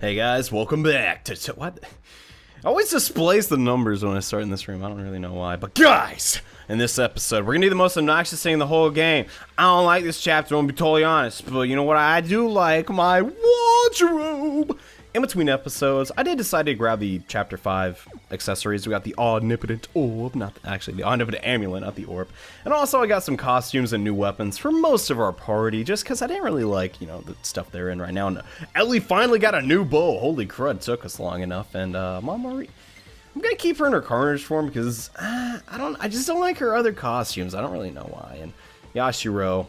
Hey guys, welcome back to what? I always displays the numbers when I start in this room. I don't really know why, but guys, in this episode, we're gonna do the most obnoxious thing in the whole game. I don't like this chapter, I'm gonna be totally honest, but you know what I do like? My wardrobe! In between episodes, I did decide to grab the Chapter 5 accessories. We got the Omnipotent Orb, not actually the Omnipotent Amulet, not the Orb. And also I got some costumes and new weapons for most of our party, just because I didn't really like, you know, the stuff they're in right now. And Ellie finally got a new bow. Holy crud, took us long enough. And Mama, I'm gonna keep her in her carnage form because I just don't like her other costumes. I don't really know why. And Yashiro,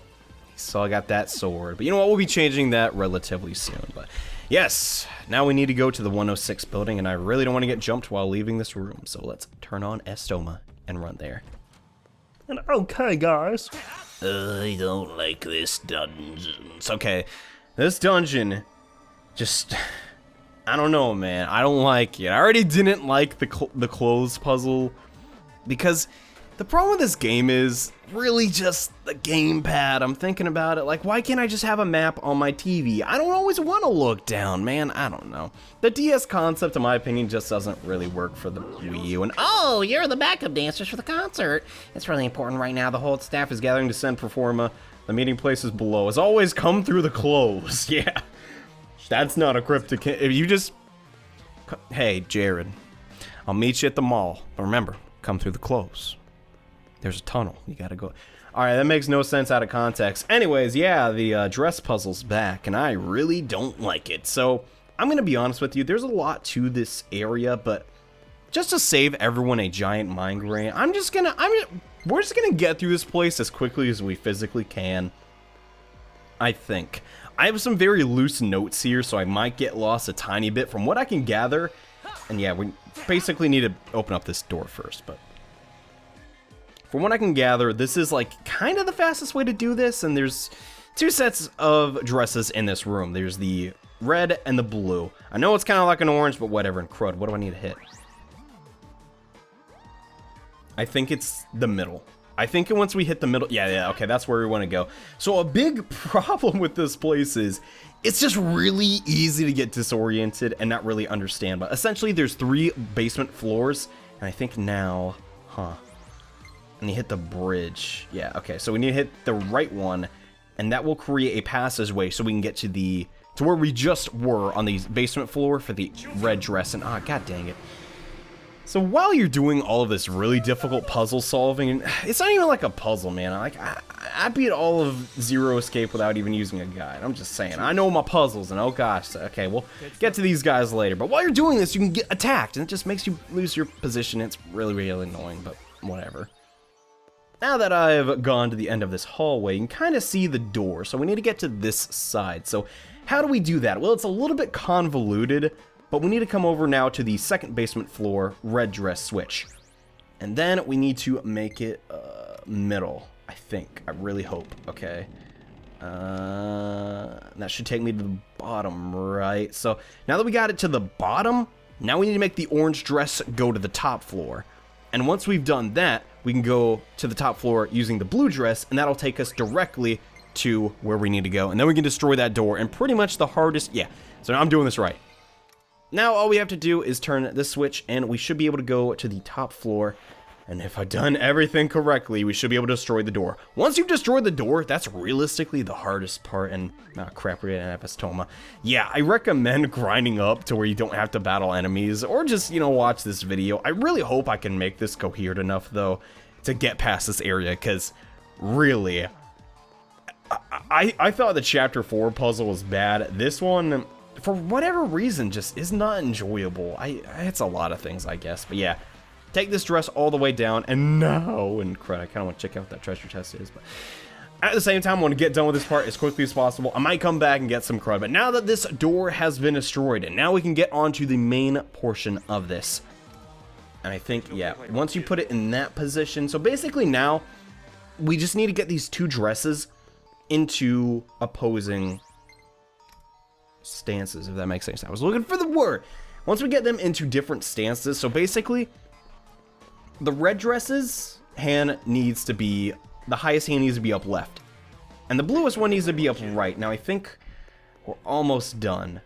so I got that sword. But you know what, we'll be changing that relatively soon. But yes, now we need to go to the 106 building, and I really don't want to get jumped while leaving this room. So let's turn on Estoma and run there. And okay, guys. I don't like this dungeon. It's okay. This dungeon, just, I don't know, man. I don't like it. I already didn't like the clothes puzzle because the problem with this game is really just the gamepad. I'm thinking about it, like, why can't I just have a map on my TV? I don't always want to look down, man. I don't know. The DS concept, in my opinion, just doesn't really work for the Wii U. And oh, you're the backup dancers for the concert. It's really important right now. The whole staff is gathering to send performa. The meeting place is below. As always, come through the clothes. Yeah, that's not a cryptic. If you just, hey, Jared, I'll meet you at the mall. But remember, come through the clothes. There's a tunnel. You gotta go. Alright, that makes no sense out of context. Anyways, yeah, the dress puzzle's back, and I really don't like it. So, I'm gonna be honest with you, there's a lot to this area, but just to save everyone a giant migraine, we're just gonna get through this place as quickly as we physically can. I think. I have some very loose notes here, so I might get lost a tiny bit from what I can gather. And yeah, we basically need to open up this door first, but from what I can gather, this is like kind of the fastest way to do this, and there's two sets of dresses in this room. There's the red and the blue. I know it's kind of like an orange, but whatever. And crud, what do I need to hit? I think it's the middle. I think once we hit the middle, yeah, okay, that's where we want to go. So a big problem with this place is it's just really easy to get disoriented and not really understand. But essentially, there's 3 basement floors, and I think now, and you hit the bridge. Yeah, okay, so we need to hit the right one, and that will create a passageway so we can get to where we just were on the basement floor for the red dress. And god dang it. So while you're doing all of this really difficult puzzle solving, it's not even like a puzzle, man. I beat all of Zero Escape without even using a guide. I'm just saying, I know my puzzles, and oh gosh, okay, we'll get to these guys later. But while you're doing this, you can get attacked, and it just makes you lose your position. It's really, really annoying, but whatever. Now that I've gone to the end of this hallway, you can kind of see the door, so we need to get to this side. So how do we do that? Well, it's a little bit convoluted, but we need to come over now to the second basement floor, red dress switch. And then we need to make it middle, I think. I really hope, okay. That should take me to the bottom, right? So now that we got it to the bottom, now we need to make the orange dress go to the top floor. And once we've done that, we can go to the top floor using the blue dress, and that'll take us directly to where we need to go. And then we can destroy that door, and pretty much the hardest, yeah, so I'm doing this right. Now all we have to do is turn this switch, and we should be able to go to the top floor. And if I've done everything correctly, we should be able to destroy the door. Once you've destroyed the door, that's realistically the hardest part. And, crap, we're gonna have Estoma. Yeah, I recommend grinding up to where you don't have to battle enemies, or just, you know, watch this video. I really hope I can make this coherent enough, though, to get past this area, because, really, I thought the Chapter 4 puzzle was bad. This one, for whatever reason, just is not enjoyable. It's a lot of things, I guess, but yeah. Take this dress all the way down, and no, and crud, I kind of want to check out what that treasure chest is, but at the same time, I want to get done with this part as quickly as possible. I might come back and get some crud, but now that this door has been destroyed, and now we can get onto the main portion of this. And I think, yeah, once you put it in that position, so basically now, we just need to get these 2 dresses into opposing stances, if that makes sense. I was looking for the word. Once we get them into different stances, so basically, the red dress's hand needs to be, the highest hand needs to be up left. And the bluest one needs to be up right. Now I think we're almost done.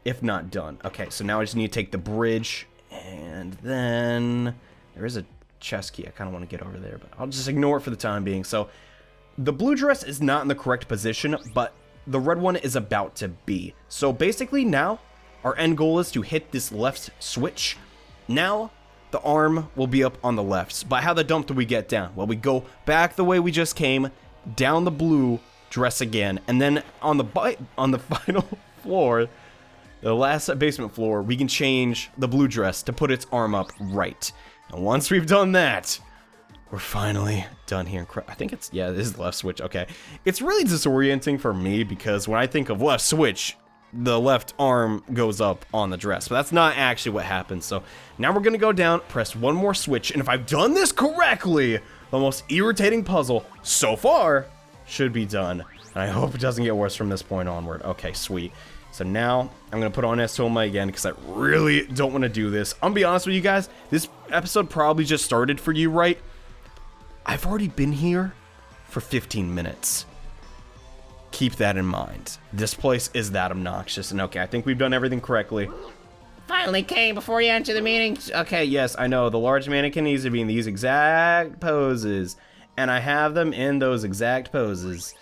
if not done. Okay, so now I just need to take the bridge, and then there is a chest key. I kind of want to get over there, but I'll just ignore it for the time being. So the blue dress is not in the correct position, but the red one is about to be. So basically now our end goal is to hit this left switch. Now the arm will be up on the left. But how the dump do we get down? Well, we go back the way we just came, down the blue dress again, and then on the final floor, the last basement floor, we can change the blue dress to put its arm up right. And once we've done that, we're finally done here. I think it's, yeah, this is the left switch. Okay. It's really disorienting for me because when I think of left switch, the left arm goes up on the dress, but that's not actually what happens. So now we're going to go down, press one more switch, and if I've done this correctly, the most irritating puzzle so far should be done. And I hope it doesn't get worse from this point onward. Okay, sweet. So now I'm going to put on Estoma again because I really don't want to do this. I'm going to be honest with you guys. This episode probably just started for you, right? I've already been here for 15 minutes. Keep that in mind. This place is that obnoxious. And okay, I think we've done everything correctly. Finally came before you enter the meeting. Okay, yes, I know. The large mannequin needs to be in these exact poses. And I have them in those exact poses.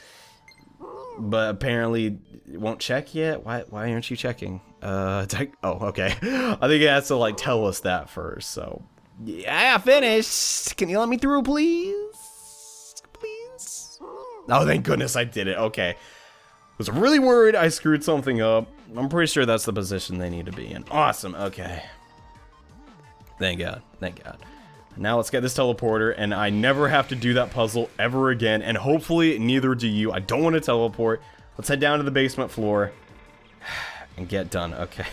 But apparently it won't check yet. Why aren't you checking? Oh, okay. I think it has to like tell us that first. So yeah, finished. Can you let me through, please? Please. Oh, thank goodness I did it. Okay. I was really worried I screwed something up. I'm pretty sure that's the position they need to be in. Awesome. Okay. Thank God. Thank God. Now let's get this teleporter, and I never have to do that puzzle ever again, and hopefully neither do you. I don't want to teleport. Let's head down to the basement floor and get done. Okay.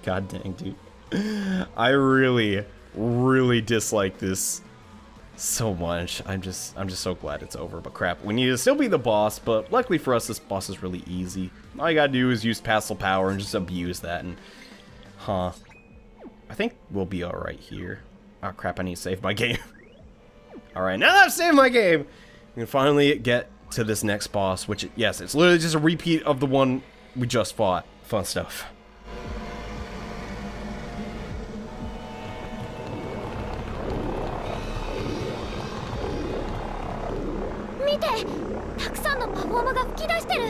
God dang, dude. I really dislike this so much. I'm just so glad it's over, but crap. We need to still be the boss, but luckily for us, this boss is really easy. All you gotta do is use Passel Power and just abuse that, and I think we'll be alright here. Oh crap, I need to save my game. Alright, now that I've saved my game, we can finally get to this next boss, which, yes, it's literally just a repeat of the one we just fought. Fun stuff. Look! たくさんのパフォーマーが吹き出してる。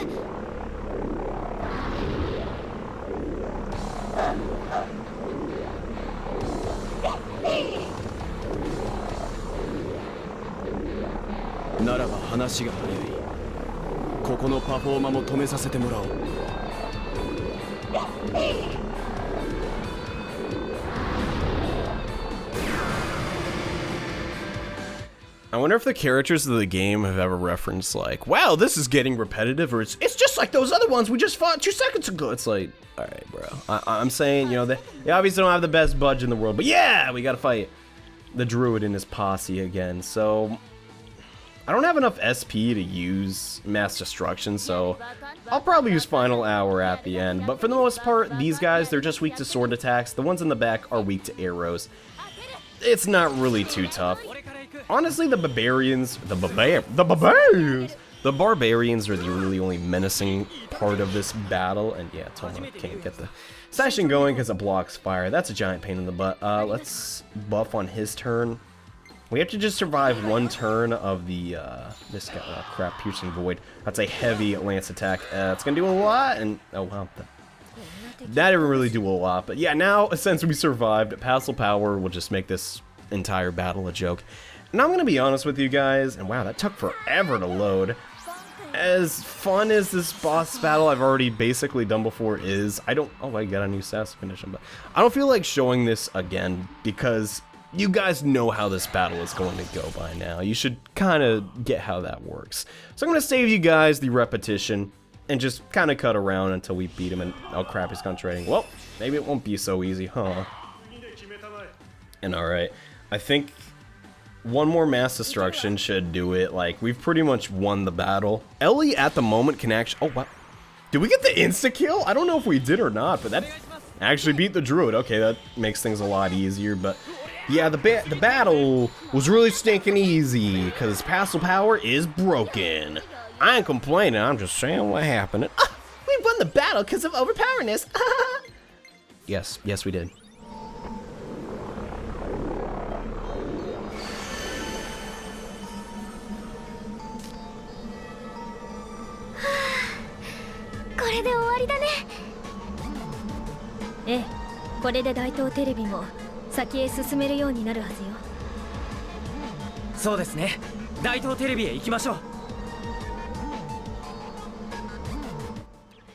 ならば話が早い。ここのパフォーマーも止めさせてもらおう。I wonder if the characters of the game have ever referenced like, wow, this is getting repetitive, or it's just like those other ones we just fought 2 seconds ago. It's like, all right, bro. I'm saying, you know, they obviously don't have the best budget in the world, but yeah, we gotta fight the druid and his posse again. So I don't have enough SP to use mass destruction, so I'll probably use final hour at the end. But for the most part, these guys, they're just weak to sword attacks. The ones in the back are weak to arrows. It's not really too tough. Honestly, the barbarians are the really only menacing part of this battle. And yeah, Toma can't get the session going because it blocks fire. That's a giant pain in the butt. Let's buff on his turn. We have to just survive 1 turn of the, this guy, crap, Piercing Void. That's a heavy lance attack. It's gonna do a lot, and, oh wow, that didn't really do a lot. But yeah, now, since we survived, Passel Power will just make this entire battle a joke. And I'm gonna be honest with you guys, and wow, that took forever to load. As fun as this boss battle I've already basically done before is, I got a new sass condition, but I don't feel like showing this again, because you guys know how this battle is going to go by now. You should kind of get how that works. So I'm going to save you guys the repetition and just kind of cut around until we beat him. And oh crap, he's concentrating. Well, maybe it won't be so easy, huh? And alright, I think 1 more mass destruction should do it. Like, we've pretty much won the battle. Ellie at the moment can actually, oh wow. Did we get the insta-kill? I don't know if we did or not, but that actually beat the druid. Okay, that makes things a lot easier, but yeah, the battle was really stinking easy, because Passel Power is broken. I ain't complaining, I'm just saying what happened. We won the battle because of overpowerness. Yes, we did. Eh, これで大東テレビも先へ進めるようになるはずよ。そうですね。大東テレビへ行きましょう。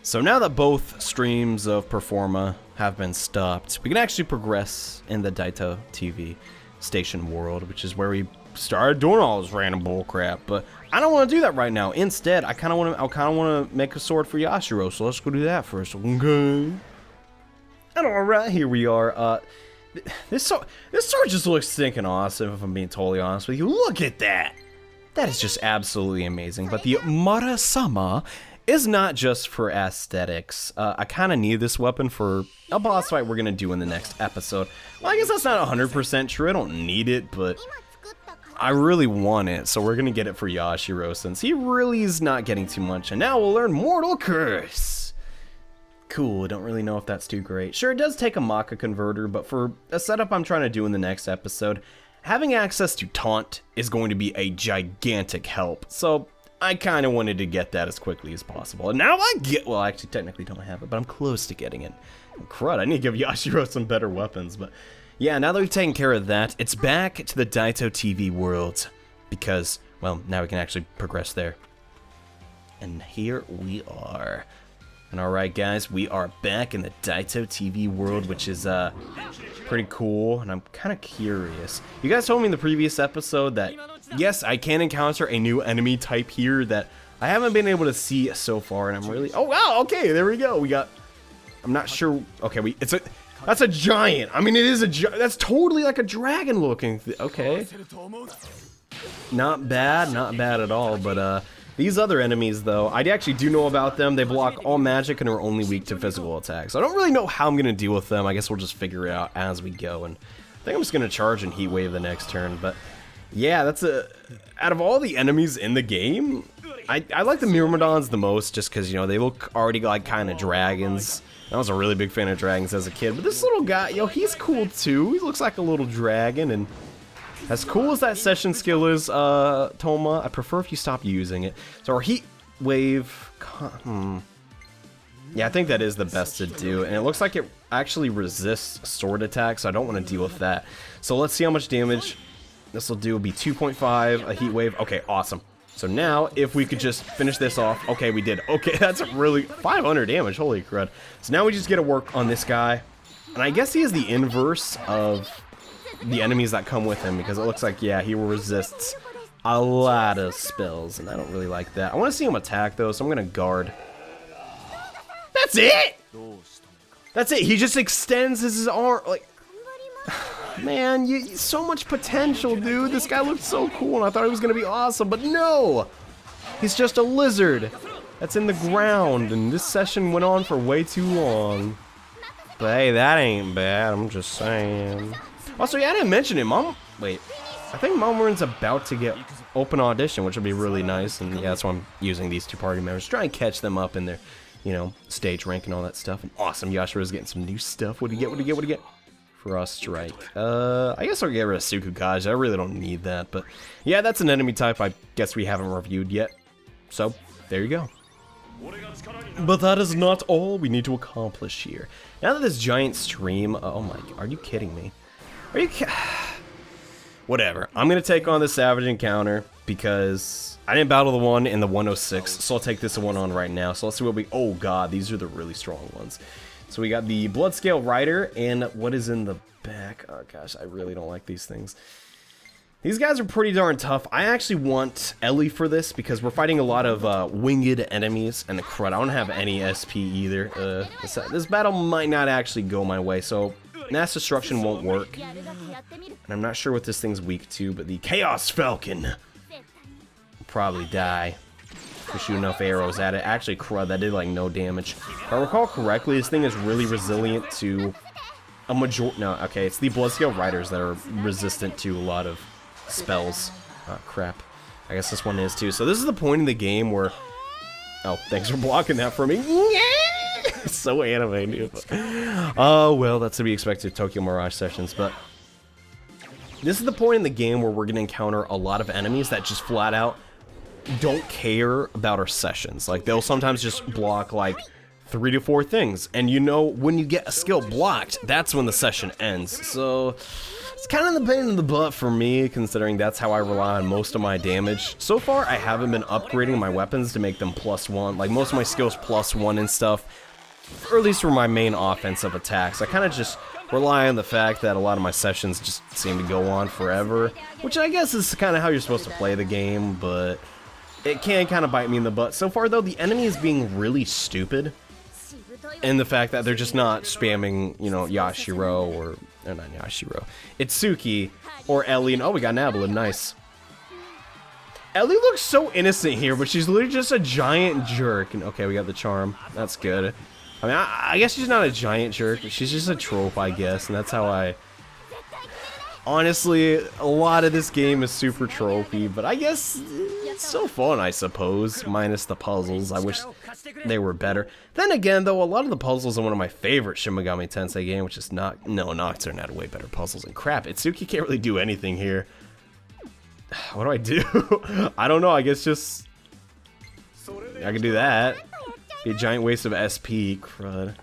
So now that both streams of Performa have been stopped, we can actually progress in the Daito TV station world, which is where we started doing all this random bullcrap. But I don't want to do that right now. Instead, I kind of want to make a sword for Yashiro. So let's go do that first. Okay. And all right, here we are. This sword just looks stinking awesome. If I'm being totally honest with you, look at that. That is just absolutely amazing. But the Murasama is not just for aesthetics. I kind of need this weapon for a boss fight we're gonna do in the next episode. Well, I guess that's not 100% true. I don't need it, but I really want it, so we're gonna get it for Yashiro since he really is not getting too much. And now we'll learn Mortal Curse. Cool, I don't really know if that's too great. Sure, it does take a Maka converter, but for a setup I'm trying to do in the next episode, having access to Taunt is going to be a gigantic help. So I kind of wanted to get that as quickly as possible. And now I get, well, I actually technically don't have it, but I'm close to getting it. And crud, I need to give Yashiro some better weapons. But yeah, now that we've taken care of that, it's back to the Daito TV world. Because, well, now we can actually progress there. And here we are. And alright guys, we are back in the Daito TV world, which is pretty cool, and I'm kind of curious. You guys told me in the previous episode that, yes, I can encounter a new enemy type here that I haven't been able to see so far, and I'm really, oh wow, okay, there we go. We got, I'm not sure, okay, that's a giant. I mean, it is that's totally like a dragon looking, okay. Not bad at all, but these other enemies, though, I actually do know about them. They block all magic and are only weak to physical attacks. I don't really know how I'm going to deal with them. I guess we'll just figure it out as we go. And I think I'm just going to charge and Heat Wave the next turn. But yeah, that's out of all the enemies in the game, I like the Myrmidons the most just because, you know, they look already like kind of dragons. I was a really big fan of dragons as a kid. But this little guy, yo, he's cool too. He looks like a little dragon, and as cool as that session skill is, Toma, I prefer if you stop using it. So our Heat Wave, yeah, I think that is the best to do. And it looks like it actually resists sword attacks, so I don't want to deal with that. So let's see how much damage this will do. It'll be 2.5, a Heat Wave. Okay, awesome. So now, if we could just finish this off. Okay, we did. Okay, that's really 500 damage. Holy crud. So now we just get to work on this guy. And I guess he is the inverse of the enemies that come with him, because it looks like, yeah, he resists a lot of spells, and I don't really like that. I want to see him attack, though, so I'm going to guard. That's it! That's it. He just extends his arm, like, man, so much potential, dude. This guy looked so cool, and I thought he was going to be awesome, but no! He's just a lizard that's in the ground, and this session went on for way too long. But hey, that ain't bad, I'm just saying. Also, yeah, I didn't mention it. Wait, I think Mamorin's about to get open audition, which would be really nice. And yeah, that's why I'm using these two party members. Try and catch them up in their, you know, stage rank and all that stuff. And awesome, Yashiro's getting some new stuff. What do you get? Frost Strike. I guess I'll get rid of Sukukaji. I really don't need that. But yeah, that's an enemy type I guess we haven't reviewed yet. So, there you go. But that is not all we need to accomplish here. Now that this giant stream, oh my, are you kidding me? Are you Whatever. I'm going to take on the Savage Encounter because I didn't battle the one in the 106, so I'll take this one on right now. So let's see what we... Oh god, these are the really strong ones. So we got the Bloodscale Rider, and what is in the back? Oh gosh, I really don't like these things. These guys are pretty darn tough. I actually want Ellie for this because we're fighting a lot of winged enemies, and the crud, I don't have any SP either. This battle might not actually go my way, so Mass Destruction won't work. And I'm not sure what this thing's weak to, but the Chaos Falcon will probably die. We shoot enough arrows at it. Actually, crud, that did like no damage. If I recall correctly, this thing is really resilient to a no, okay, it's the Bloodscale Riders that are resistant to a lot of spells. Oh, crap. I guess this one is too. So this is the point in the game where... Oh, thanks for blocking that for me. It's so animated. Oh, well, that's to be expected, Tokyo Mirage Sessions, but this is the point in the game where we're going to encounter a lot of enemies that just flat out don't care about our sessions. Like, they'll sometimes just block, like, 3 to 4 things, and you know, when you get a skill blocked, that's when the session ends. So it's kind of the pain in the butt for me, considering that's how I rely on most of my damage. So far, I haven't been upgrading my weapons to make them +1. Like, most of my skills +1 and stuff, or at least for my main offensive attacks. I kind of just rely on the fact that a lot of my sessions just seem to go on forever, which I guess is kind of how you're supposed to play the game, but it can kind of bite me in the butt. So far, though, the enemy is being really stupid, and the fact that they're just not spamming, you know, Yashiro, or not Yashiro, Itsuki, or Ellie, and oh, we got Nabla, nice. Ellie looks so innocent here, but she's literally just a giant jerk, and okay, we got the charm, that's good. I mean, I guess she's not a giant jerk, but she's just a trope, I guess, and that's how I... Honestly, a lot of this game is super tropey, but I guess it's so fun, I suppose, minus the puzzles. I wish they were better. Then again, though, a lot of the puzzles in one of my favorite Shin Megami Tensei game, which is Nocturne had way better puzzles, and crap, Itsuki can't really do anything here. What do I do? I don't know, I guess just... I can do that. Be a giant waste of SP, crud.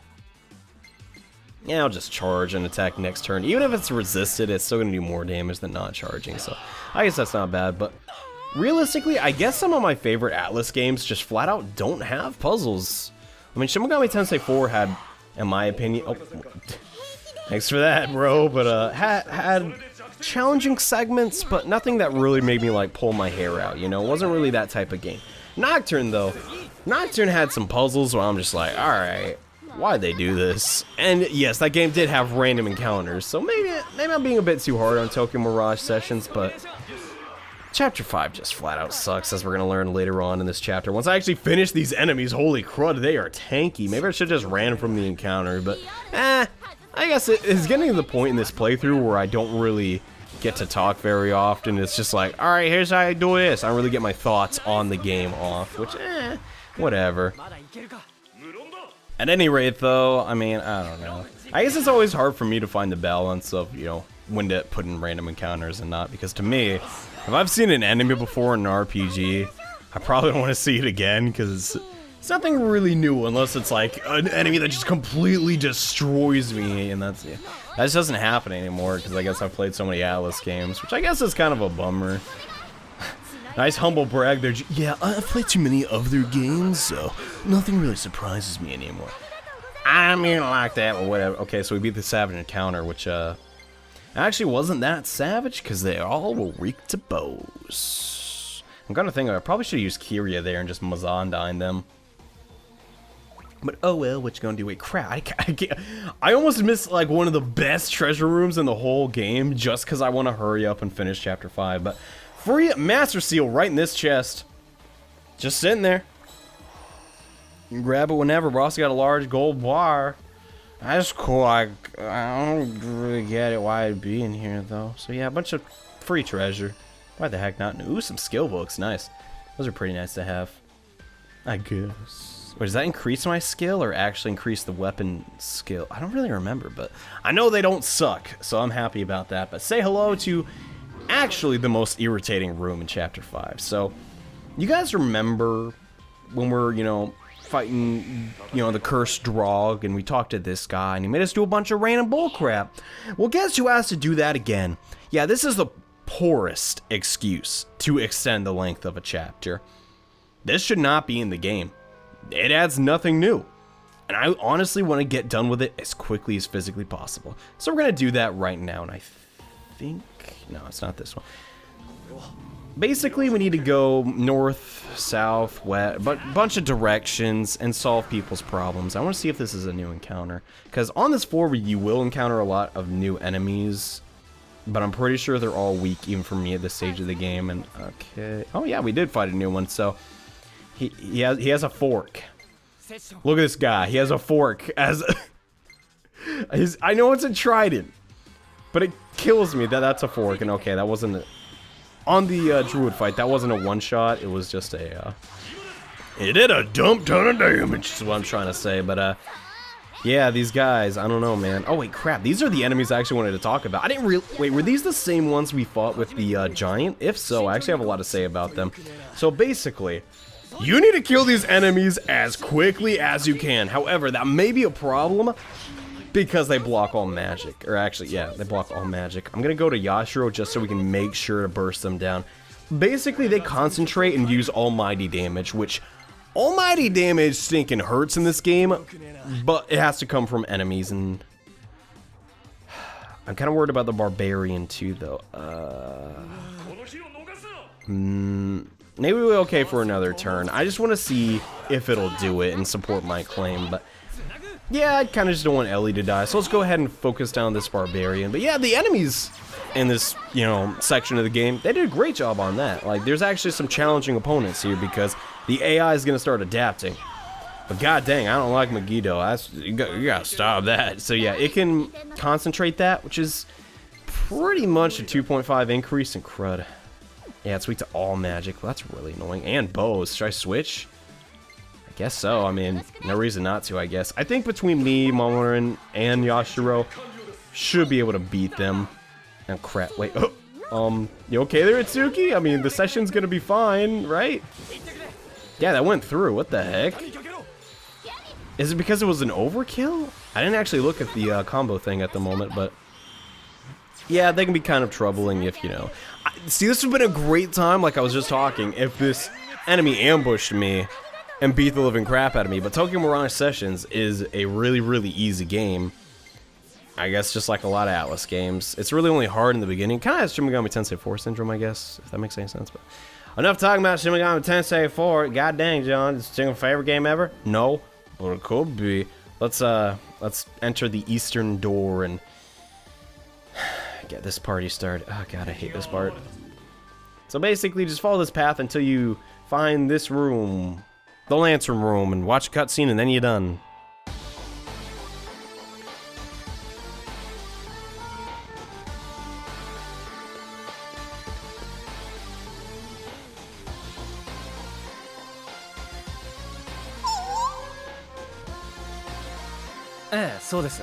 Yeah, I'll just charge and attack next turn. Even if it's resisted, it's still going to do more damage than not charging, so I guess that's not bad, but realistically, I guess some of my favorite Atlas games just flat out don't have puzzles. I mean, Shin Megami Tensei 4 had, in my opinion... Oh, thanks for that, bro, but had challenging segments, but nothing that really made me, like, pull my hair out, you know? It wasn't really that type of game. Nocturne, though. Nocturne had some puzzles where I'm just like, alright, why'd they do this? And yes, that game did have random encounters, so maybe I'm being a bit too hard on Tokyo Mirage Sessions, but Chapter 5 just flat out sucks, as we're going to learn later on in this chapter. Once I actually finish these enemies, holy crud, they are tanky. Maybe I should just ran from the encounter, but I guess it's getting to the point in this playthrough where I don't really get to talk very often. It's just like, alright, here's how I do this. I don't really get my thoughts on the game off, which, whatever. At any rate, though, I mean, I don't know. I guess it's always hard for me to find the balance of, you know, when to put in random encounters and not, because to me, if I've seen an enemy before in an RPG, I probably don't want to see it again, because it's nothing really new, unless it's like an enemy that just completely destroys me, and that's, yeah. That just doesn't happen anymore, because I guess I've played so many Atlas games, which I guess is kind of a bummer. Nice humble brag there. Yeah, I've played too many other games, so nothing really surprises me anymore. I mean, like that, or whatever. Okay, so we beat the Savage Encounter, which, actually wasn't that savage, because they all were weak to bows. I'm gonna think I probably should use Kiria there and just Mazandine them. But oh well, what you gonna do? Wait, crap, I can't. I almost missed, like, one of the best treasure rooms in the whole game, just because I want to hurry up and finish Chapter 5, but... Free Master Seal right in this chest. Just sitting there. You can grab it whenever. We also got a large gold bar. That's cool. I don't really get it why it'd be in here, though. So yeah, a bunch of free treasure. Why the heck not? Ooh, some skill books. Nice. Those are pretty nice to have, I guess. Wait, does that increase my skill or actually increase the weapon skill? I don't really remember, but I know they don't suck, so I'm happy about that. But say hello to... actually the most irritating room in Chapter 5. So, you guys remember when we're, you know, fighting, you know, the cursed Drog, and we talked to this guy, and he made us do a bunch of random bullcrap? Well, guess who has to do that again? Yeah, this is the poorest excuse to extend the length of a chapter. This should not be in the game. It adds nothing new. And I honestly want to get done with it as quickly as physically possible. So we're going to do that right now, and I think... no, it's not this one. Basically, we need to go north, south, west, but bunch of directions and solve people's problems. I want to see if this is a new encounter, because on this floor you will encounter a lot of new enemies, but I'm pretty sure they're all weak even for me at this stage of the game. And okay, oh yeah, we did fight a new one. So he has a fork. Look at this guy. He has a fork as I know it's a trident, but it kills me that that's a fork. And okay, that wasn't on the druid fight. That wasn't a one shot. It was just a it did a dump ton of damage is what I'm trying to say. But Yeah, these guys, I don't know, man. Oh, wait, crap. These are the enemies I actually wanted to talk about. I didn't really... Wait, were these the same ones we fought with the giant? If so, I actually have a lot to say about them. So basically, you need to kill these enemies as quickly as you can. However, that may be a problem because they block all magic. Or actually, yeah, they block all magic. I'm going to go to Yashiro just so we can make sure to burst them down. Basically, they concentrate and use almighty damage, which... Almighty damage stinking hurts in this game, but it has to come from enemies, and I'm kind of worried about the barbarian too, though. Maybe we're okay for another turn. I just want to see if it'll do it and support my claim, but yeah, I kind of just don't want Ellie to die, so let's go ahead and focus down this barbarian. But yeah, the enemies in this, you know, section of the game, they did a great job on that. Like, there's actually some challenging opponents here because the AI is going to start adapting. But god dang, I don't like Megiddo. You gotta stop that. So yeah, it can concentrate that, which is pretty much a 2.5 increase in crud. Yeah, it's weak to all magic. Well, that's really annoying. And bows. Should I switch? I guess so. I mean, no reason not to, I guess. I think between me, Mamoru, and Yashiro, should be able to beat them. Oh crap, wait, you okay there, Itsuki? I mean, the session's gonna be fine, right? Yeah, that went through, what the heck? Is it because it was an overkill? I didn't actually look at the combo thing at the moment, but... Yeah, they can be kind of troubling if, you know... See, this would have been a great time, like I was just talking, if this enemy ambushed me and beat the living crap out of me, but Tokyo Mirage Sessions is a really, really easy game. I guess just like a lot of Atlas games. It's really only hard in the beginning. Kind of has Shin Megami Tensei 4 syndrome, I guess, if that makes any sense. But enough talking about Shin Megami Tensei 4. God dang, John, is it your favorite game ever? No, but it could be. Let's enter the eastern door and get this party started. Oh god, I hate this part. So basically, just follow this path until you find this room, the lantern room, and watch a cutscene, and then you're done. Eh, そうです。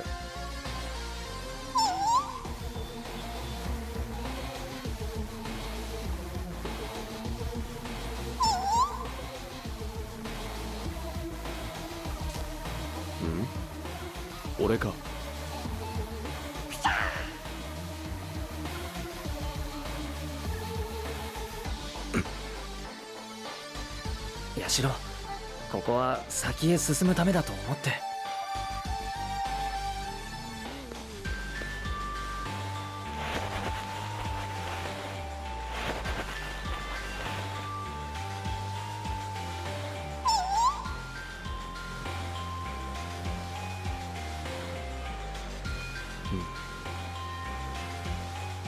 俺か。ヤシロ、ここは先へ進むためだと思って。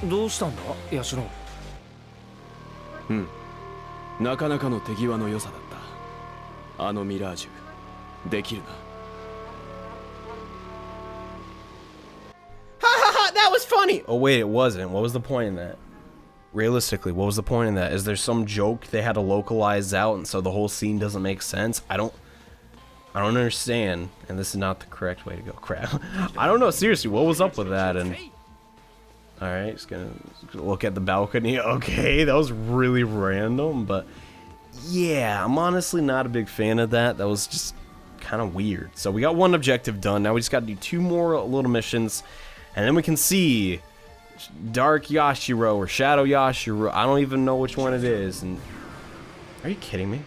どうしたんだ、ヤシロ。なかなかの手際の良さだった。あのミラージュ、できるな。That was funny! Oh wait, it wasn't. What was the point in that? Realistically, what was the point in that? Is there some joke they had to localize out and so the whole scene doesn't make sense? I don't understand. And this is not the correct way to go. Crap. I don't know, seriously, what was up with that? And alright, just gonna look at the balcony. Okay, that was really random, but yeah, I'm honestly not a big fan of that. That was just kind of weird. So we got one objective done. Now we just got to do 2 more little missions, and then we can see Dark Yashiro or Shadow Yashiro. I don't even know which one it is. And are you kidding me?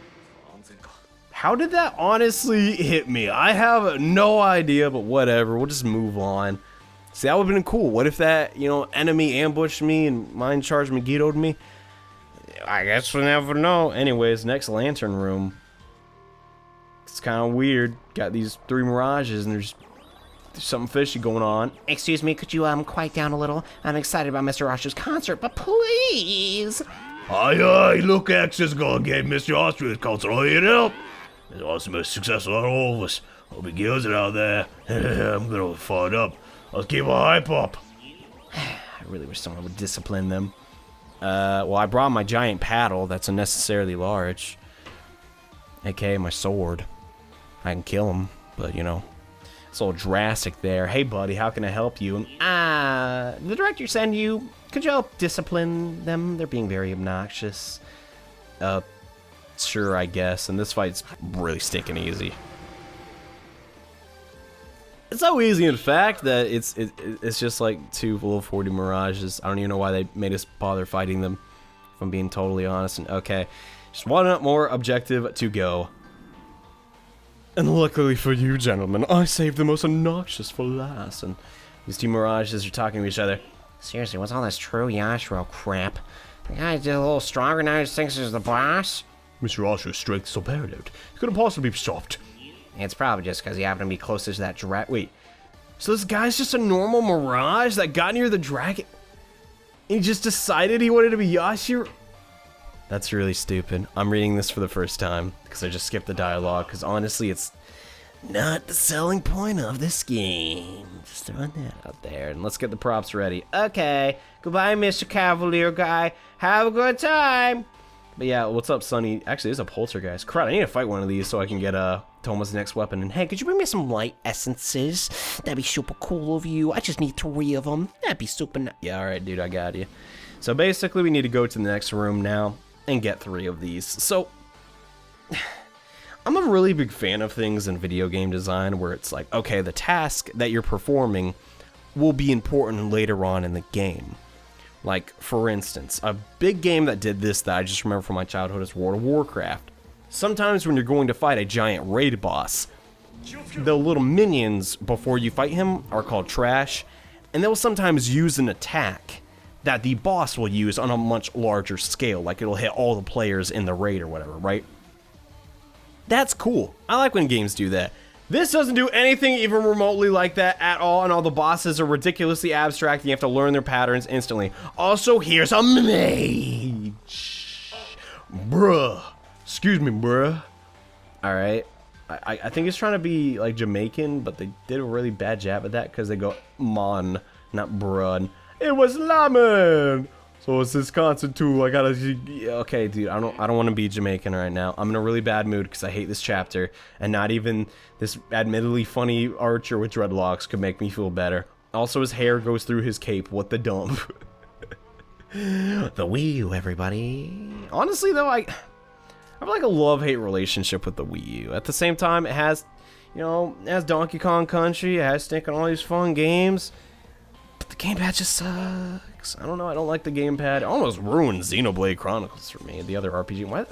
How did that honestly hit me? I have no idea, but whatever. We'll just move on. See, that would have been cool. What if that, you know, enemy ambushed me and mind charged Megiddo'd me? I guess we'll never know. Anyways, next lantern room. It's kind of weird. Got these 3 mirages and there's something fishy going on. Excuse me, could you quiet down a little? I'm excited about Mr. Asher's concert, but please. Aye, look, X is gonna get Mr. Austria's concert. All you help. It's awesome, a successful out of all of us. Hope he kills it out there. I'm gonna fire up. Let's keep a hype up. I really wish someone would discipline them. Well, I brought my giant paddle that's unnecessarily large. AKA my sword. I can kill him, but you know. It's a little drastic there. Hey, buddy, how can I help you? The director sent you. Could you help discipline them? They're being very obnoxious. Sure, I guess. And this fight's really stinking easy. It's so easy, in fact, that it's just like 2 level 40 Mirages. I don't even know why they made us bother fighting them, if I'm being totally honest. And okay, just one more objective to go. And luckily for you, gentlemen, I saved the most obnoxious for last. And these 2 Mirages are talking to each other. Seriously, what's all this true Yashiro crap? The guy did a little stronger now, he thinks he's the boss? Mr. Astro's strength is so paralleled. He couldn't possibly be soft. It's probably just because he happened to be closest to that dragon. Wait, so this guy's just a normal Mirage that got near the dragon? He just decided he wanted to be Yashiro? That's really stupid. I'm reading this for the first time because I just skipped the dialogue, because honestly it's not the selling point of this game. Just throwing that out there. And let's get the props ready. Okay, goodbye, Mr. Cavalier guy. Have a good time. But yeah, what's up, Sonny? Actually, there's a poltergeist. Crap, I need to fight one of these so I can get Toma's next weapon. And hey, could you bring me some light essences? That'd be super cool of you. I just need 3 of them. That'd be super yeah, alright, dude, I got you. So basically, we need to go to the next room now and get 3 of these. So, I'm a really big fan of things in video game design where it's like, okay, the task that you're performing will be important later on in the game. Like, for instance, a big game that did this that I just remember from my childhood is World of Warcraft. Sometimes when you're going to fight a giant raid boss, the little minions before you fight him are called trash, and they'll sometimes use an attack that the boss will use on a much larger scale, like it'll hit all the players in the raid or whatever, right? That's cool. I like when games do that. This doesn't do anything even remotely like that at all, and all the bosses are ridiculously abstract, and you have to learn their patterns instantly. Also, here's a mage. Bruh. Excuse me, bruh. Alright. I think he's trying to be, like, Jamaican, but they did a really bad job at that, because they go, mon, not bruh. It was lemon! So it's this constant too. I gotta. Okay, dude. I don't want to be Jamaican right now. I'm in a really bad mood because I hate this chapter, and not even this admittedly funny archer with dreadlocks could make me feel better. Also, his hair goes through his cape. What the dump? The Wii U, everybody. Honestly, though, I have like a love-hate relationship with the Wii U. At the same time, it has, you know, it has Donkey Kong Country. It has Stick on all these fun games. But the gamepad just sucks. I don't know. I don't like the gamepad. It almost ruined Xenoblade Chronicles for me, the other RPG. Why?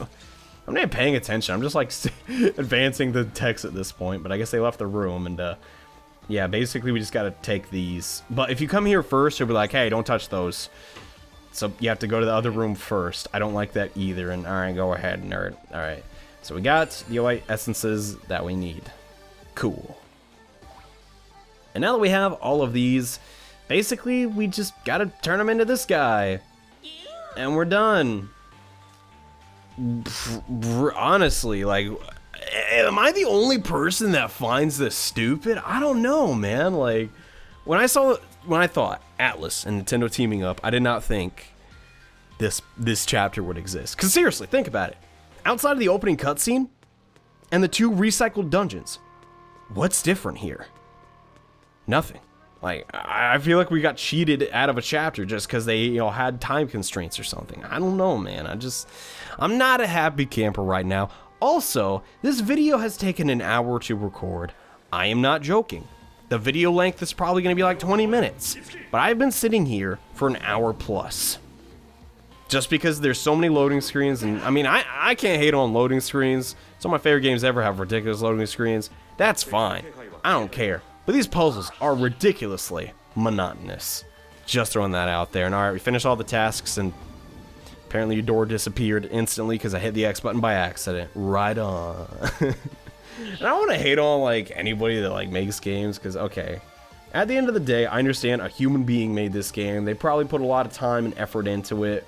I'm not even paying attention. I'm just like advancing the text at this point. But I guess they left the room, and yeah, basically we just gotta take these. But if you come here first, you'll be like, hey, don't touch those. So you have to go to the other room first. I don't like that either. And all right, go ahead, nerd. All right. So we got the white essences that we need. Cool. And now that we have all of these, basically we just gotta turn them into this guy. And we're done. Honestly, like, am I the only person that finds this stupid? I don't know, man. Like, when I thought Atlas and Nintendo teaming up, I did not think this chapter would exist. Because seriously, think about it. Outside of the opening cutscene and the 2 recycled dungeons, what's different here? Nothing. Like, I feel like we got cheated out of a chapter just because they, you know, had time constraints or something. I don't know, man. I'm not a happy camper right now. Also, this video has taken an hour to record. I am not joking. The video length is probably going to be like 20 minutes. But I've been sitting here for an hour plus. Just because there's so many loading screens, and I mean, I can't hate on loading screens. Some of my favorite games ever have ridiculous loading screens. That's fine. I don't care. But these puzzles are ridiculously monotonous. Just throwing that out there. And alright, we finished all the tasks, and apparently your door disappeared instantly because I hit the X button by accident. Right on. And I don't want to hate on, like, anybody that, like, makes games, because, okay, at the end of the day, I understand a human being made this game. They probably put a lot of time and effort into it.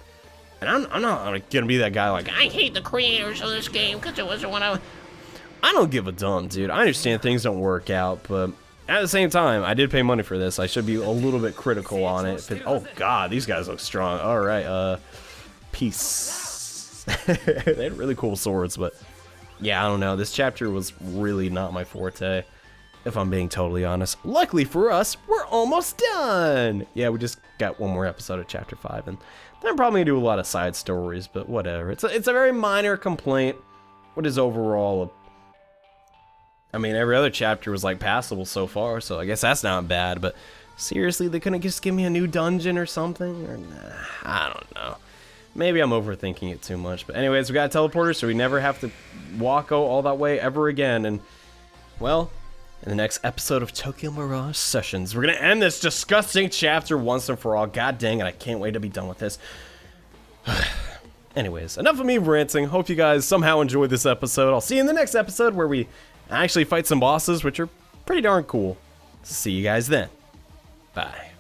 And I'm not like, gonna be that guy, like, I hate the creators of this game because it wasn't what I don't give a dumb, dude. I understand things don't work out, but at the same time, I did pay money for this. I should be a little bit critical on it. But, oh, God, these guys look strong. All right, peace. They had really cool swords, but yeah, I don't know. This chapter was really not my forte. if I'm being totally honest. Luckily for us, we're almost done. Yeah, we just got one more episode of Chapter 5, and then I'm probably gonna do a lot of side stories, but whatever. It's a very minor complaint. What is overall I mean, every other chapter was like passable so far, so I guess that's not bad, but seriously, they couldn't just give me a new dungeon or something? Or nah, I don't know. Maybe I'm overthinking it too much. But anyways, we got a teleporter, so we never have to walk all that way ever again. And, well, in the next episode of Tokyo Mirage Sessions, we're going to end this disgusting chapter once and for all. God dang it, I can't wait to be done with this. Anyways, enough of me ranting. Hope you guys somehow enjoyed this episode. I'll see you in the next episode where we actually fight some bosses, which are pretty darn cool. See you guys then. Bye.